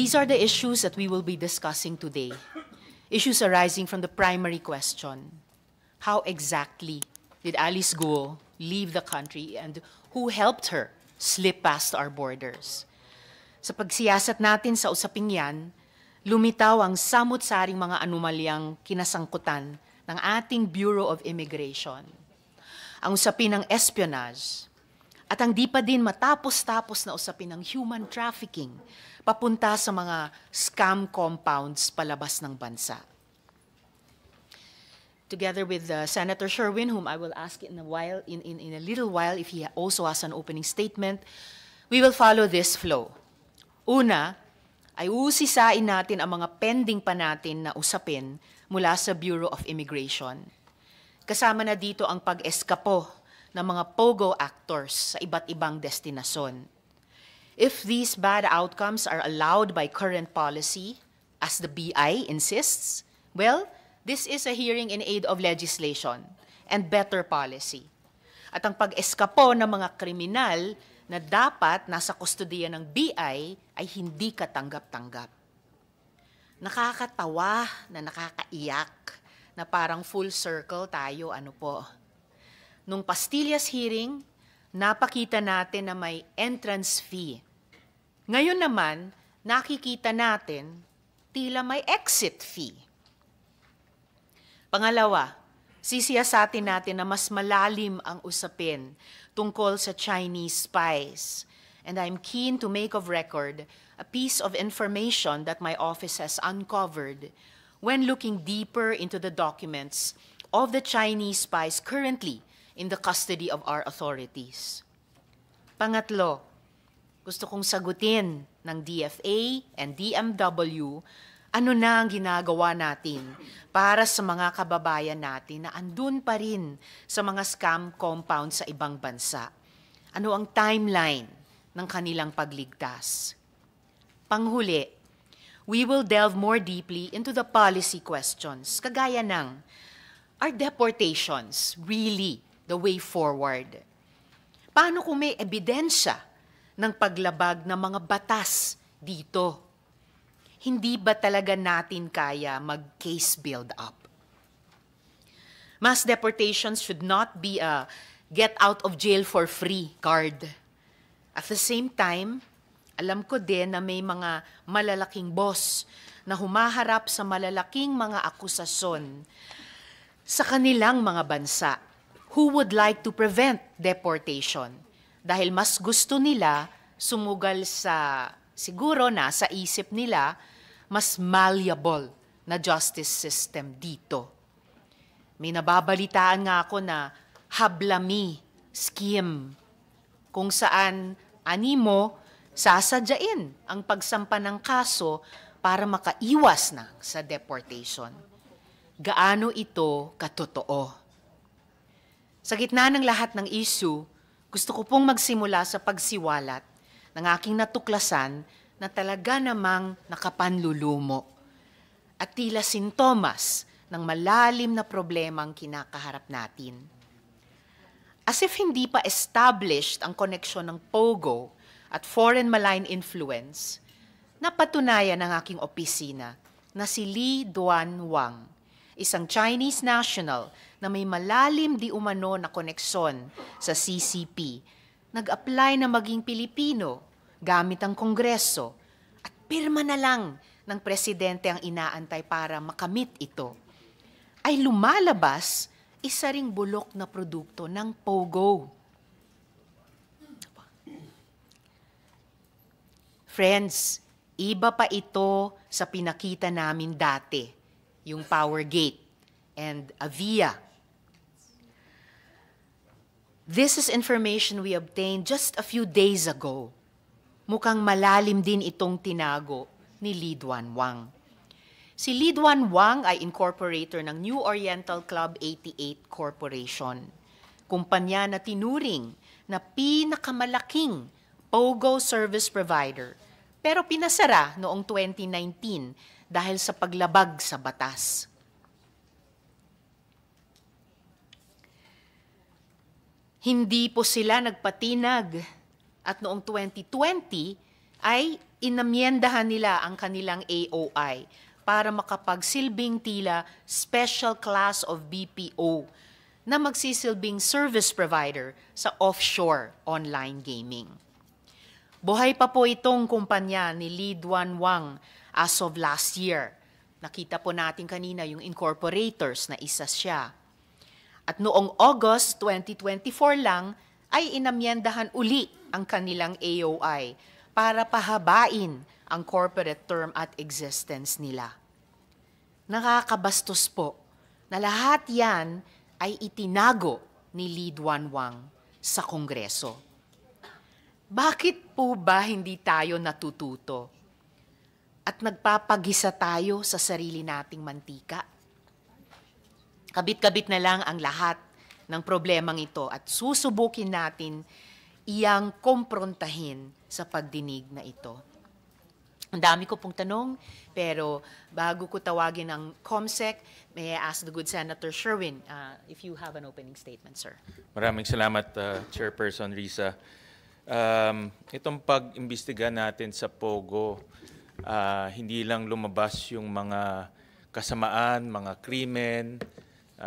These are the issues that we will be discussing today. Issues arising from the primary question: how exactly did Alice Guo leave the country and who helped her slip past our borders? Sa pagsiyasat natin sa usaping yan, lumitaw ang samut-saring mga anomalyang kinasangkutan ng ating Bureau of Immigration. Ang usapin ng espionage at ang di pa din matapos-tapos na usapin ng human trafficking papunta sa mga scam compounds palabas ng bansa. Together with Senator Sherwin, whom I will ask in a little while if he also has an opening statement, we will follow this flow. Una, ay usisain natin ang mga pending pa natin na usapin mula sa Bureau of Immigration. Kasama na dito ang pag-eskapo ng mga POGO actors sa iba't ibang destinasyon. If these bad outcomes are allowed by current policy, as the BI insists, well, this is a hearing in aid of legislation and better policy. At ang pag-eskapo ng mga kriminal na dapat nasa kustudiya ng BI ay hindi katanggap-tanggap. Nakakatawa na nakakaiyak na parang full circle tayo, ano po. Nung Pastillas hearing, napakita natin na may entrance fee. Ngayon naman, nakikita natin tila may exit fee. Pangalawa, sisiyasatin natin na mas malalim ang usapin tungkol sa Chinese spies. And I'm keen to make of record a piece of information that my office has uncovered when looking deeper into the documents of the Chinese spies currently in the custody of our authorities. Pangatlo, gusto kong sagutin ng DFA and DMW ano na ang ginagawa natin para sa mga kababayan natin na andun pa rin sa mga scam compound sa ibang bansa. Ano ang timeline ng kanilang pagligtas? Panghuli, we will delve more deeply into the policy questions, kagaya ng, are deportations really the way forward? Paano kung may ebidensya ng paglabag ng mga batas dito? Hindi ba talaga natin kaya mag-case build-up? Mass deportations should not be a get-out-of-jail-for-free card. At the same time, alam ko din na may mga malalaking boss na humaharap sa malalaking mga akusasyon sa kanilang mga bansa who would like to prevent deportation dahil mas gusto nila sumugal sa, siguro na sa isip nila, mas malleable na justice system dito. May nababalitaan nga ako na hablami scheme kung saan animo sasadyain ang pagsampa ng kaso para makaiwas na sa deportation. Gaano ito katotoo? Sa gitna ng lahat ng issue, gusto ko pong magsimula sa pagsiwalat ng aking natuklasan na talaga namang nakapanlulumo at tila sintomas ng malalim na problemang kinakaharap natin. As if hindi pa established ang koneksyon ng POGO at foreign malign influence, napatunayan ng aking opisina na si Li Duanwang, isang Chinese national na may malalim di umano na koneksyon sa CCP, nag-apply na maging Pilipino gamit ang Kongreso at pirma na lang ng presidente ang inaantay para makamit ito, ay lumalabas isa ring bulok na produkto ng POGO. Friends, iba pa ito sa pinakita namin dati, yung Powergate and Avia. This is information we obtained just a few days ago. Mukhang malalim din itong tinago ni Li Duanwang. Si Li Duanwang ay incorporator ng New Oriental Club 88 Corporation, kumpanya na tinuring na pinakamalaking POGO service provider, pero pinasara noong 2019 dahil sa paglabag sa batas. Hindi po sila nagpatinag at noong 2020, ay inamyendahan nila ang kanilang AOI para makapagsilbing tila special class of BPO na magsisilbing service provider sa offshore online gaming. Buhay pa po itong kumpanya ni Lee Duan Wang as of last year. Nakita po natin kanina yung incorporators na isa siya. At noong August 2024 lang ay inamyendahan uli ang kanilang AOI para pahabain ang corporate term at existence nila. Nakakabastos po na lahat yan ay itinago ni Lee Duan Wang sa Kongreso. Bakit po ba hindi tayo natututo at nagpapagisa tayo sa sarili nating mantika? Kabit-kabit na lang ang lahat ng problemang ito at susubukin natin iyang komprontahin sa pagdinig na ito. Ang dami ko pong tanong, pero bago ko tawagin ang COMSEC, may I ask the good Senator Sherwin if you have an opening statement, sir. Maraming salamat, Chairperson Risa. Itong pag-imbestiga natin sa POGO, hindi lang lumabas yung mga kasamaan, mga krimen,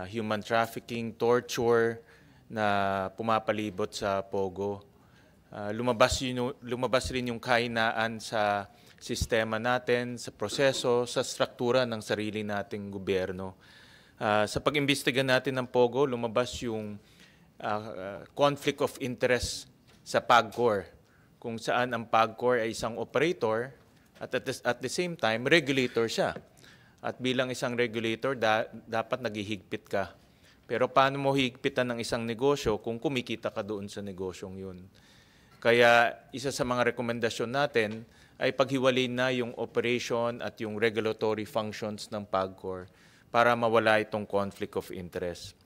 human trafficking, torture na pumapalibot sa POGO. Lumabas rin yung kahinaan sa sistema natin, sa proseso, sa struktura ng sarili nating gobyerno. Sa pag-imbestiga natin ng POGO, lumabas yung conflict of interest sa PAGCOR, kung saan ang PAGCOR ay isang operator at the same time, regulator siya. At bilang isang regulator, dapat naghihigpit ka. Pero paano mo higpitan ng isang negosyo kung kumikita ka doon sa negosyong yun? Kaya isa sa mga rekomendasyon natin ay paghiwalay na yung operation at yung regulatory functions ng PAGCOR para mawala itong conflict of interest.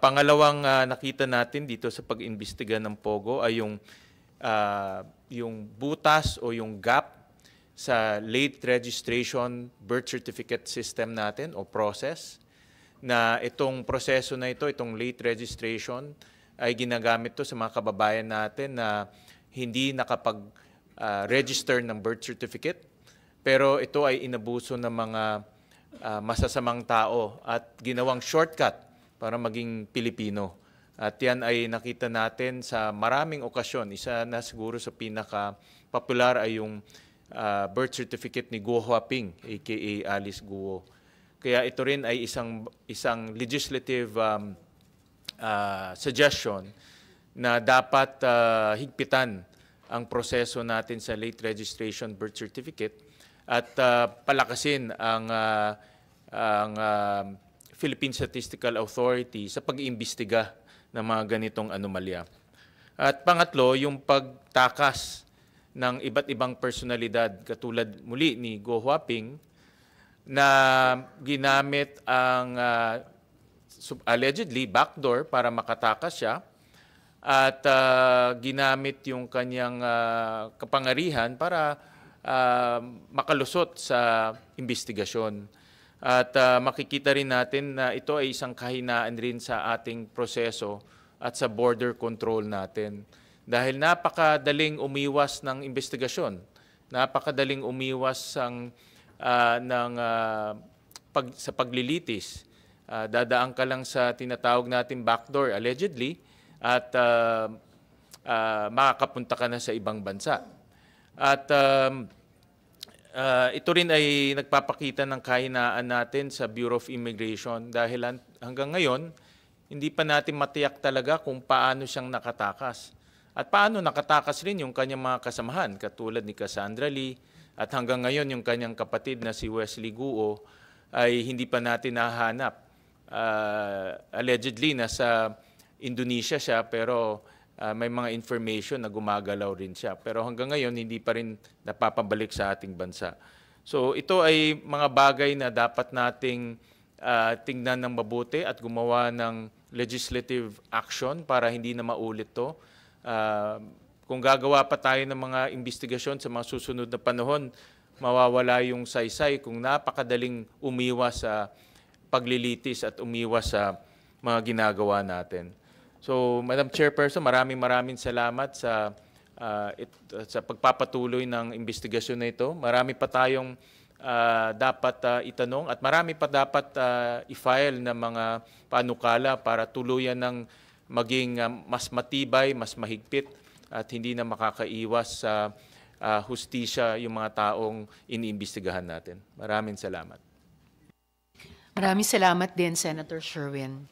Pangalawang nakita natin dito sa pag-imbestiga ng POGO ay yung butas o yung gap sa late registration birth certificate system natin o process, na itong proseso na ito, itong late registration, ay ginagamit to sa mga kababayan natin na hindi nakapag-register ng birth certificate, pero ito ay inabuso ng mga masasamang tao at ginawang shortcut para maging Pilipino. At yan ay nakita natin sa maraming okasyon. Isa na siguro sa pinaka-popular ay yung birth certificate ni Guo Huaping, aka Alice Guo. Kaya ito rin ay isang legislative suggestion na dapat higpitan ang proseso natin sa late registration birth certificate at palakasin ang Philippine Statistical Authority sa pag-iimbestiga ng mga ganitong anomalya. At pangatlo, yung pagtakas ng iba't ibang personalidad katulad muli ni Guo Huaping na ginamit ang allegedly backdoor para makatakas siya at ginamit yung kanyang kapangyarihan para makalusot sa investigasyon. At makikita rin natin na ito ay isang kahinaan rin sa ating proseso at sa border control natin. Dahil napakadaling umiwas ng investigasyon, napakadaling umiwas sa paglilitis. Dadaan ka lang sa tinatawag natin backdoor, allegedly, at makakapunta ka na sa ibang bansa. At ito rin ay nagpapakita ng kahinaan natin sa Bureau of Immigration dahil hanggang ngayon, hindi pa natin matiyak talaga kung paano siyang nakatakas. At paano nakatakas rin yung kanyang mga kasamahan, katulad ni Cassandra Lee, at hanggang ngayon yung kanyang kapatid na si Wesley Guo ay hindi pa natin nahanap. Allegedly, nasa Indonesia siya, pero may mga information na gumagalaw rin siya. Pero hanggang ngayon, hindi pa rin napapabalik sa ating bansa. So ito ay mga bagay na dapat nating tingnan ng mabuti at gumawa ng legislative action para hindi na maulit to. Kung gagawa pa tayo ng mga investigasyon sa mga susunod na panahon, mawawala yung saysay kung napakadaling umiwas sa paglilitis at umiwas sa mga ginagawa natin. So, Madam Chairperson, maraming salamat sa sa pagpapatuloy ng investigasyon na ito. Marami pa tayong dapat itanong at marami pa dapat i-file na mga panukala para tuluyan ng maging mas matibay, mas mahigpit at hindi na makakaiwas sa hustisya yung mga taong iniimbestigahan natin. Maraming salamat. Maraming salamat din, Senator Sherwin.